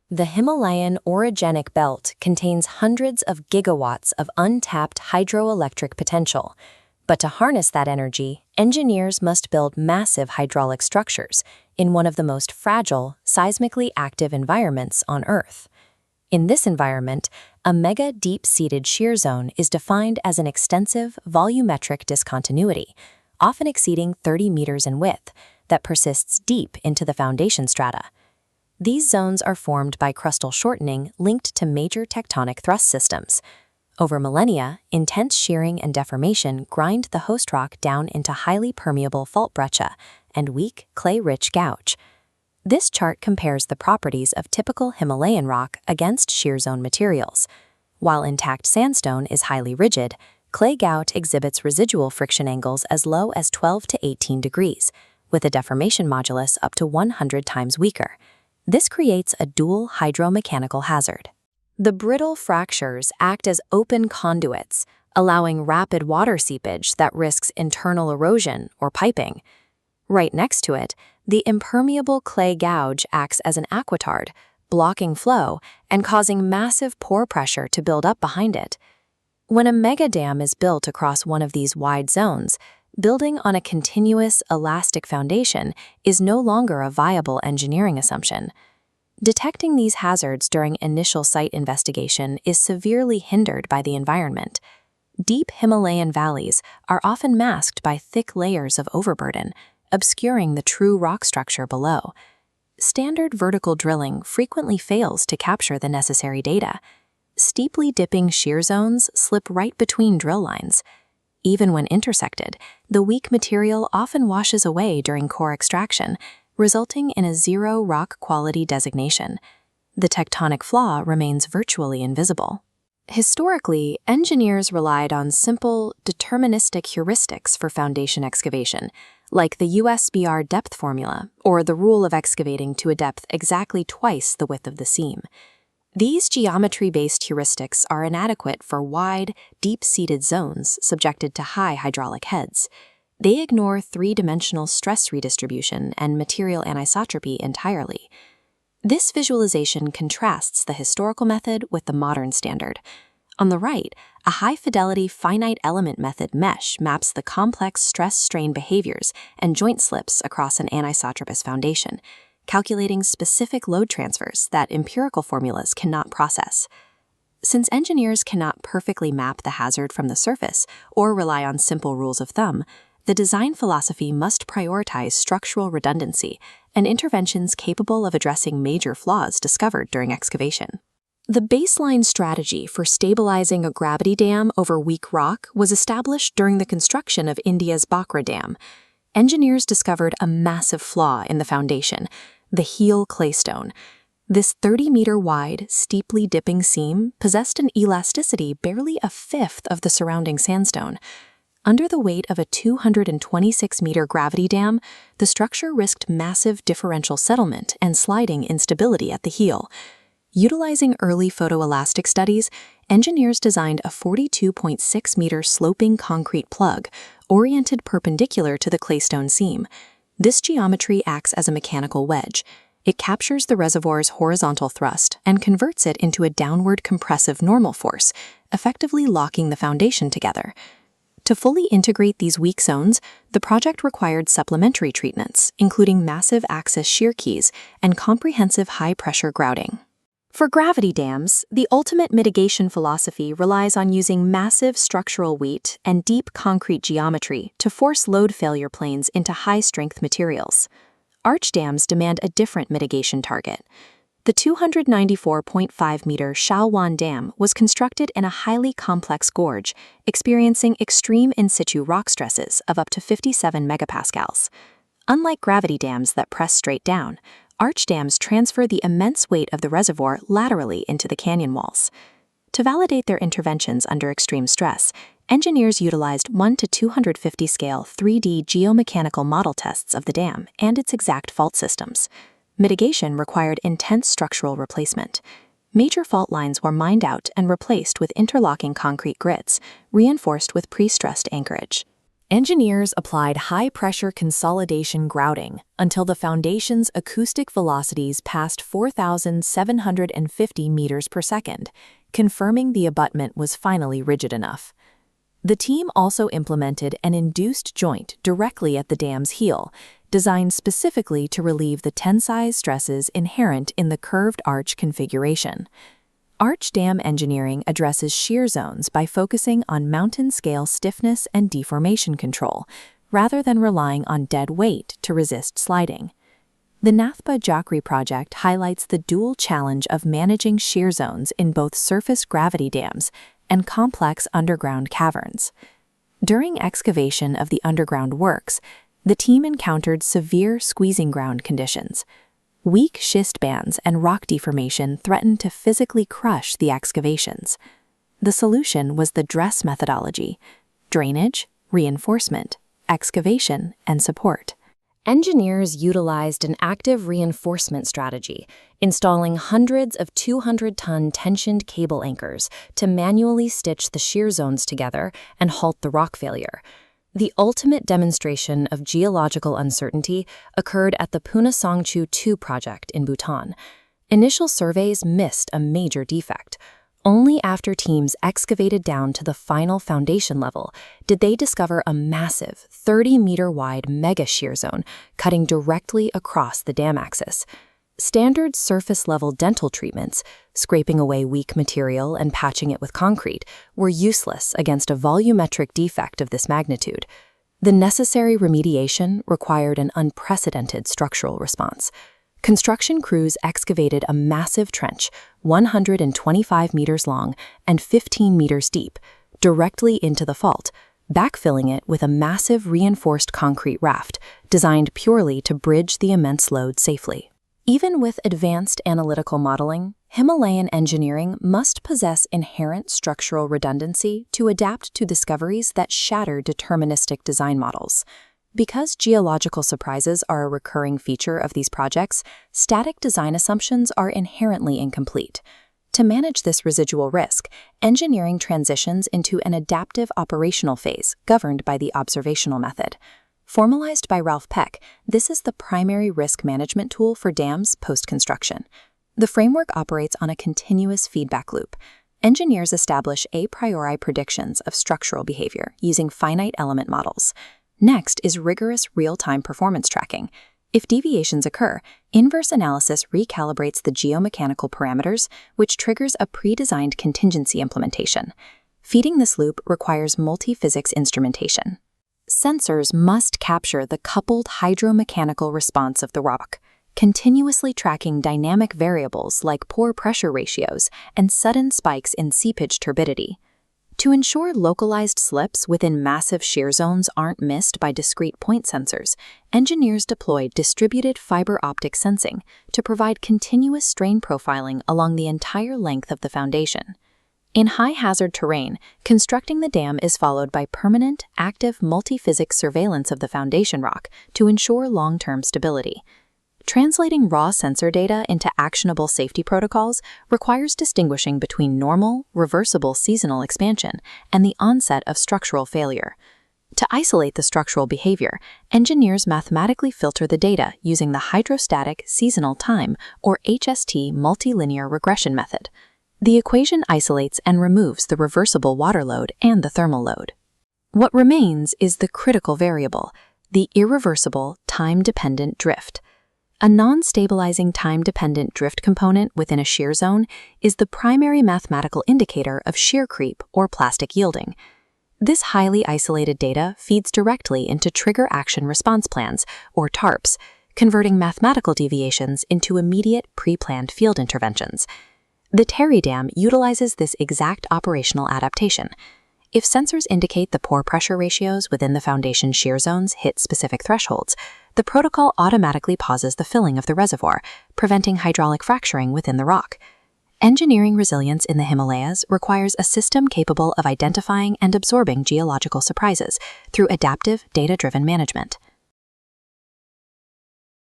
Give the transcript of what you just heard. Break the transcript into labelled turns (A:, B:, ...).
A: The Himalayan orogenic belt contains hundreds of gigawatts of untapped hydroelectric potential. But to harness that energy, engineers must build massive hydraulic structures in one of the most fragile, seismically active environments on Earth. In this environment, a mega deep-seated shear zone is defined as an extensive, volumetric discontinuity, often exceeding 30 meters in width, that persists deep into the foundation strata. These zones are formed by crustal shortening linked to major tectonic thrust systems. Over millennia, intense shearing and deformation grind the host rock down into highly permeable fault breccia and weak, clay-rich gouge. This chart compares the properties of typical Himalayan rock against shear zone materials. While intact sandstone is highly rigid, clay gouge exhibits residual friction angles as low as 12 to 18 degrees, with a deformation modulus up to 100 times weaker. This creates a dual hydromechanical hazard. The brittle fractures act as open conduits, allowing rapid water seepage that risks internal erosion or piping. Right next to it, the impermeable clay gouge acts as an aquitard, blocking flow and causing massive pore pressure to build up behind it. When a mega dam is built across one of these wide zones, building on a continuous, elastic foundation is no longer a viable engineering assumption. Detecting these hazards during initial site investigation is severely hindered by the environment. Deep Himalayan valleys are often masked by thick layers of overburden, obscuring the true rock structure below. Standard vertical drilling frequently fails to capture the necessary data. Steeply dipping shear zones slip right between drill lines. Even when intersected, the weak material often washes away during core extraction, resulting in a zero rock quality designation. The tectonic flaw remains virtually invisible. Historically, engineers relied on simple, deterministic heuristics for foundation excavation, like the USBR depth formula or the rule of excavating to a depth exactly twice the width of the seam. These geometry-based heuristics are inadequate for wide, deep-seated zones subjected to high hydraulic heads. They ignore three-dimensional stress redistribution and material anisotropy entirely. This visualization contrasts the historical method with the modern standard. On the right, a high-fidelity finite element method mesh maps the complex stress-strain behaviors and joint slips across an anisotropous foundation, calculating specific load transfers that empirical formulas cannot process. Since engineers cannot perfectly map the hazard from the surface or rely on simple rules of thumb, the design philosophy must prioritize structural redundancy and interventions capable of addressing major flaws discovered during excavation. The baseline strategy for stabilizing a gravity dam over weak rock was established during the construction of India's Bhakra Dam. Engineers discovered a massive flaw in the foundation, the heel claystone. This 30-meter-wide, steeply dipping seam possessed an elasticity barely a fifth of the surrounding sandstone. Under the weight of a 226-meter gravity dam, the structure risked massive differential settlement and sliding instability at the heel. Utilizing early photoelastic studies, engineers designed a 42.6-meter sloping concrete plug, oriented perpendicular to the claystone seam. This geometry acts as a mechanical wedge. It captures the reservoir's horizontal thrust and converts it into a downward compressive normal force, effectively locking the foundation together. To fully integrate these weak zones, the project required supplementary treatments, including massive axis shear keys and comprehensive high-pressure grouting. For gravity dams, the ultimate mitigation philosophy relies on using massive structural weight and deep concrete geometry to force load failure planes into high-strength materials. Arch dams demand a different mitigation target. The 294.5-meter Shalwan Dam was constructed in a highly complex gorge, experiencing extreme in-situ rock stresses of up to 57 megapascals. Unlike gravity dams that press straight down, arch dams transfer the immense weight of the reservoir laterally into the canyon walls. To validate their interventions under extreme stress, engineers utilized 1 to 250 scale 3D geomechanical model tests of the dam and its exact fault systems. Mitigation required intense structural replacement. Major fault lines were mined out and replaced with interlocking concrete grits, reinforced with pre-stressed anchorage.
B: Engineers applied high-pressure consolidation grouting until the foundation's acoustic velocities passed 4,750 meters per second, confirming the abutment was finally rigid enough. The team also implemented an induced joint directly at the dam's heel, designed specifically to relieve the tensile stresses inherent in the curved arch configuration. Arch dam engineering addresses shear zones by focusing on mountain-scale stiffness and deformation control, rather than relying on dead weight to resist sliding. The Nathpa Jhakri project highlights the dual challenge of managing shear zones in both surface gravity dams and complex underground caverns. During excavation of the underground works, the team encountered severe squeezing ground conditions. Weak schist bands and rock deformation threatened to physically crush the excavations. The solution was the DRESS methodology: drainage, reinforcement, excavation, and support.
A: Engineers utilized an active reinforcement strategy, installing hundreds of 200-ton tensioned cable anchors to manually stitch the shear zones together and halt the rock failure. The ultimate demonstration of geological uncertainty occurred at the Puna Songchu 2 project in Bhutan. Initial surveys missed a major defect. Only after teams excavated down to the final foundation level did they discover a massive 30-meter-wide mega shear zone cutting directly across the dam axis. Standard surface-level dental treatments, scraping away weak material and patching it with concrete, were useless against a volumetric defect of this magnitude. The necessary remediation required an unprecedented structural response. Construction crews excavated a massive trench, 125 meters long and 15 meters deep, directly into the fault, backfilling it with a massive reinforced concrete raft designed purely to bridge the immense load safely. Even with advanced analytical modeling, Himalayan engineering must possess inherent structural redundancy to adapt to discoveries that shatter deterministic design models. Because geological surprises are a recurring feature of these projects, static design assumptions are inherently incomplete. To manage this residual risk, engineering transitions into an adaptive operational phase governed by the observational method. Formalized by Ralph Peck, this is the primary risk management tool for dams post-construction. The framework operates on a continuous feedback loop. Engineers establish a priori predictions of structural behavior using finite element models. Next is rigorous real-time performance tracking. If deviations occur, inverse analysis recalibrates the geomechanical parameters, which triggers a pre-designed contingency implementation. Feeding this loop requires multi-physics instrumentation. Sensors must capture the coupled hydromechanical response of the rock, continuously tracking dynamic variables like pore pressure ratios and sudden spikes in seepage turbidity. To ensure localized slips within massive shear zones aren't missed by discrete point sensors, engineers deployed distributed fiber optic sensing to provide continuous strain profiling along the entire length of the foundation. In high-hazard terrain, constructing the dam is followed by permanent, active multi-physics surveillance of the foundation rock to ensure long-term stability. Translating raw sensor data into actionable safety protocols requires distinguishing between normal, reversible seasonal expansion and the onset of structural failure. To isolate the structural behavior, engineers mathematically filter the data using the hydrostatic seasonal time, or HST multilinear regression method. The equation isolates and removes the reversible water load and the thermal load. What remains is the critical variable, the irreversible time-dependent drift. A non-stabilizing time-dependent drift component within a shear zone is the primary mathematical indicator of shear creep or plastic yielding. This highly isolated data feeds directly into trigger action response plans, or TARPs, converting mathematical deviations into immediate pre-planned field interventions. The Terry Dam utilizes this exact operational adaptation. If sensors indicate the pore pressure ratios within the foundation shear zones hit specific thresholds, the protocol automatically pauses the filling of the reservoir, preventing hydraulic fracturing within the rock. Engineering resilience in the Himalayas requires a system capable of identifying and absorbing geological surprises through adaptive, data-driven management.